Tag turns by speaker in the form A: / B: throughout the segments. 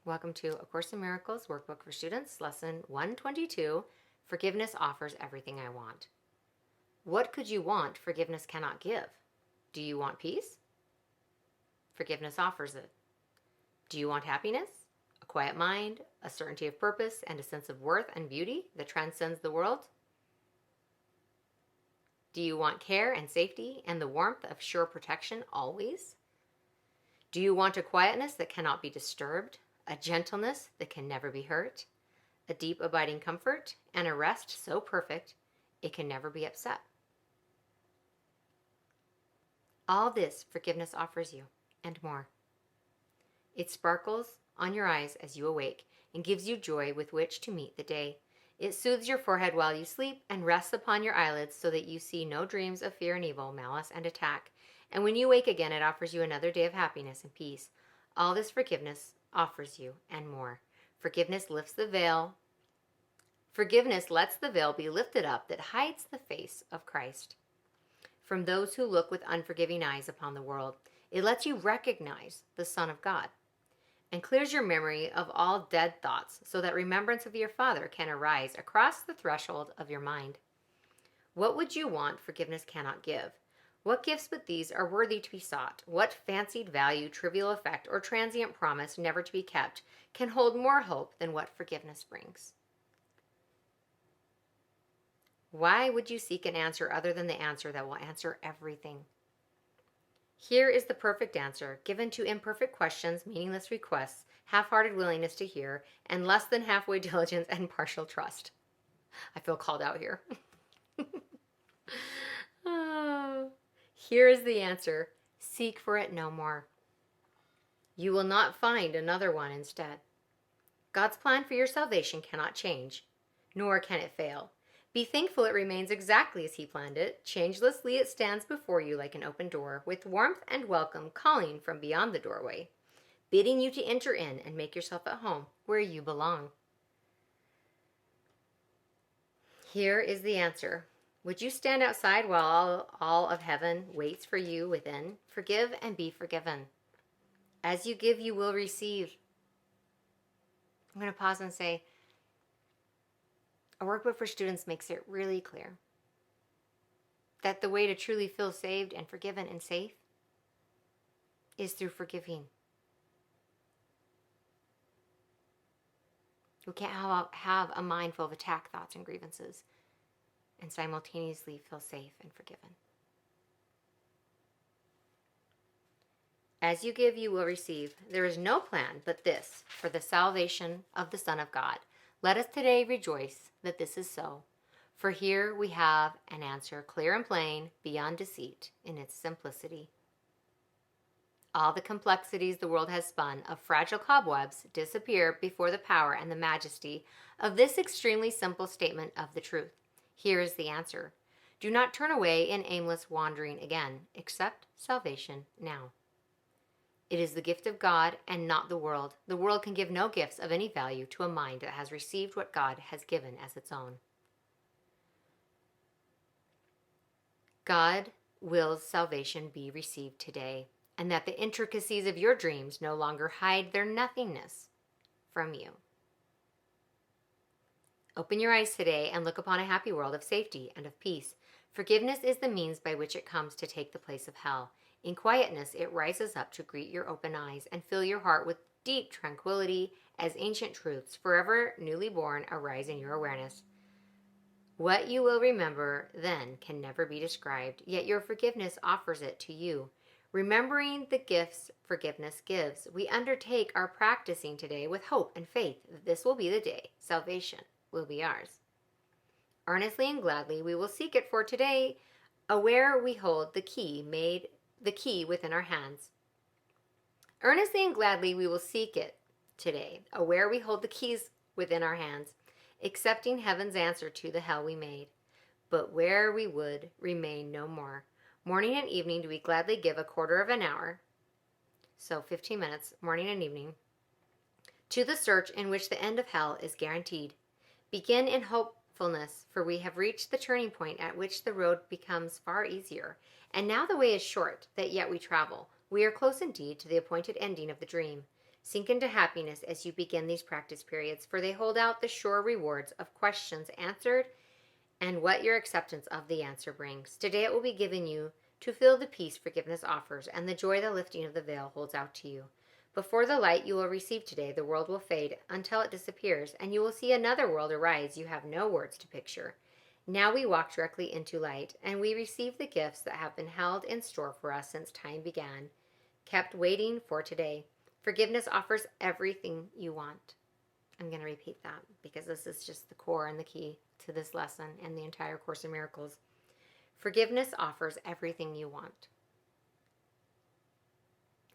A: Welcome to A Course in Miracles Workbook for Students, Lesson 122, Forgiveness Offers Everything I Want. What could you want forgiveness cannot give? Do you want peace? Forgiveness offers it. Do you want happiness? A quiet mind, a certainty of purpose, and a sense of worth and beauty that transcends the world? Do you want care and safety and the warmth of sure protection always? Do you want a quietness that cannot be disturbed, a gentleness that can never be hurt, a deep abiding comfort, and a rest so perfect it can never be upset? All this forgiveness offers you, and more. It sparkles on your eyes as you awake and gives you joy with which to meet the day. It soothes your forehead while you sleep and rests upon your eyelids so that you see no dreams of fear and evil, malice and attack. And when you wake again, it offers you another day of happiness and peace. All this forgiveness offers you, and more. Forgiveness lifts the veil. Forgiveness lets the veil be lifted up that hides the face of Christ from those who look with unforgiving eyes upon the world. It lets you recognize the Son of God and clears your memory of all dead thoughts so that remembrance of your Father can arise across the threshold of your mind. What would you want forgiveness cannot give? What gifts but these are worthy to be sought? What fancied value, trivial effect, or transient promise never to be kept can hold more hope than what forgiveness brings? Why would you seek an answer other than the answer that will answer everything? Here is the perfect answer, given to imperfect questions, meaningless requests, half-hearted willingness to hear, and less than halfway diligence and partial trust. I feel called out here. Oh. Here is the answer. Seek for it no more. You will not find another one instead. God's plan for your salvation cannot change, nor can it fail. Be thankful it remains exactly as He planned it. Changelessly it stands before you like an open door, with warmth and welcome calling from beyond the doorway, bidding you to enter in and make yourself at home where you belong. Here is the answer. Would you stand outside while all of heaven waits for you within? Forgive and be forgiven. As you give, you will receive. I'm going to pause and say, A Workbook for Students makes it really clear that the way to truly feel saved and forgiven and safe is through forgiving. We can't have a mind full of attack thoughts and grievances and simultaneously feel safe and forgiven. As you give, you will receive. There is no plan but this for the salvation of the Son of God. Let us today rejoice that this is so, for here we have an answer clear and plain, beyond deceit in its simplicity. All the complexities the world has spun of fragile cobwebs disappear before the power and the majesty of this extremely simple statement of the truth. Here is the answer. Do not turn away in aimless wandering again. Accept salvation now. It is the gift of God and not the world. The world can give no gifts of any value to a mind that has received what God has given as its own. God wills salvation be received today, and that the intricacies of your dreams no longer hide their nothingness from you. Open your eyes today and look upon a happy world of safety and of peace. Forgiveness is the means by which it comes to take the place of hell. In quietness, it rises up to greet your open eyes and fill your heart with deep tranquility as ancient truths, forever newly born, arise in your awareness. What you will remember then can never be described, yet your forgiveness offers it to you. Remembering the gifts forgiveness gives, we undertake our practicing today with hope and faith that this will be the day salvation will be ours. Earnestly and gladly we will seek it for today, aware we hold the key within our hands. Earnestly and gladly we will seek it today, aware we hold the keys within our hands, accepting heaven's answer to the hell we made, but where we would remain no more. Morning and evening do we gladly give a quarter of an hour, so 15 minutes, morning and evening, to the search in which the end of hell is guaranteed. Begin in hopefulness, for we have reached the turning point at which the road becomes far easier, and now the way is short, that yet we travel. We are close indeed to the appointed ending of the dream. Sink into happiness as you begin these practice periods, for they hold out the sure rewards of questions answered and what your acceptance of the answer brings. Today it will be given you to feel the peace forgiveness offers and the joy the lifting of the veil holds out to you. Before the light you will receive today, the world will fade until it disappears, and you will see another world arise you have no words to picture. Now we walk directly into light, and we receive the gifts that have been held in store for us since time began, kept waiting for today. Forgiveness offers everything you want. I'm going to repeat that because this is just the core and the key to this lesson and the entire Course in Miracles. Forgiveness offers everything you want.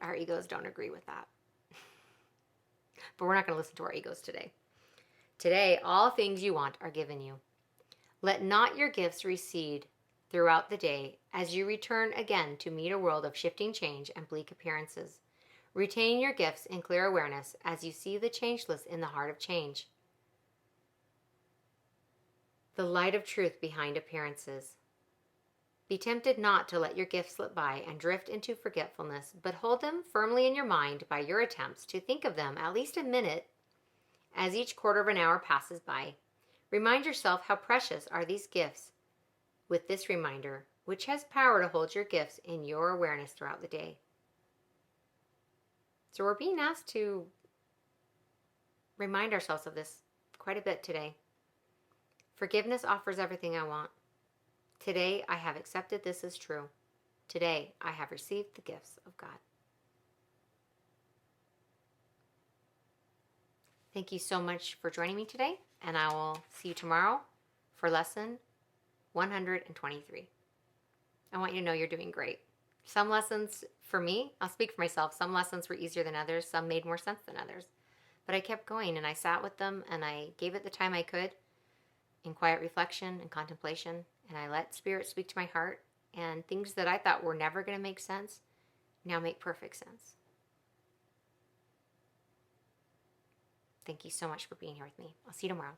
A: Our egos don't agree with that. But we're not going to listen to our egos today. Today, all things you want are given you. Let not your gifts recede throughout the day as you return again to meet a world of shifting change and bleak appearances. Retain your gifts in clear awareness as you see the changeless in the heart of change. The light of truth behind appearances. Be tempted not to let your gifts slip by and drift into forgetfulness, but hold them firmly in your mind by your attempts to think of them at least a minute as each quarter of an hour passes by. Remind yourself how precious are these gifts with this reminder, which has power to hold your gifts in your awareness throughout the day. So we're being asked to remind ourselves of this quite a bit today. Forgiveness offers everything I want. Today I have accepted this as true. Today I have received the gifts of God. Thank you so much for joining me today, and I will see you tomorrow for lesson 123. I want you to know you're doing great. Some lessons, for me, I'll speak for myself, some lessons were easier than others, some made more sense than others. But I kept going, and I sat with them, and I gave it the time I could in quiet reflection and contemplation, and I let Spirit speak to my heart, and things that I thought were never going to make sense now make perfect sense. Thank you so much for being here with me. I'll see you tomorrow.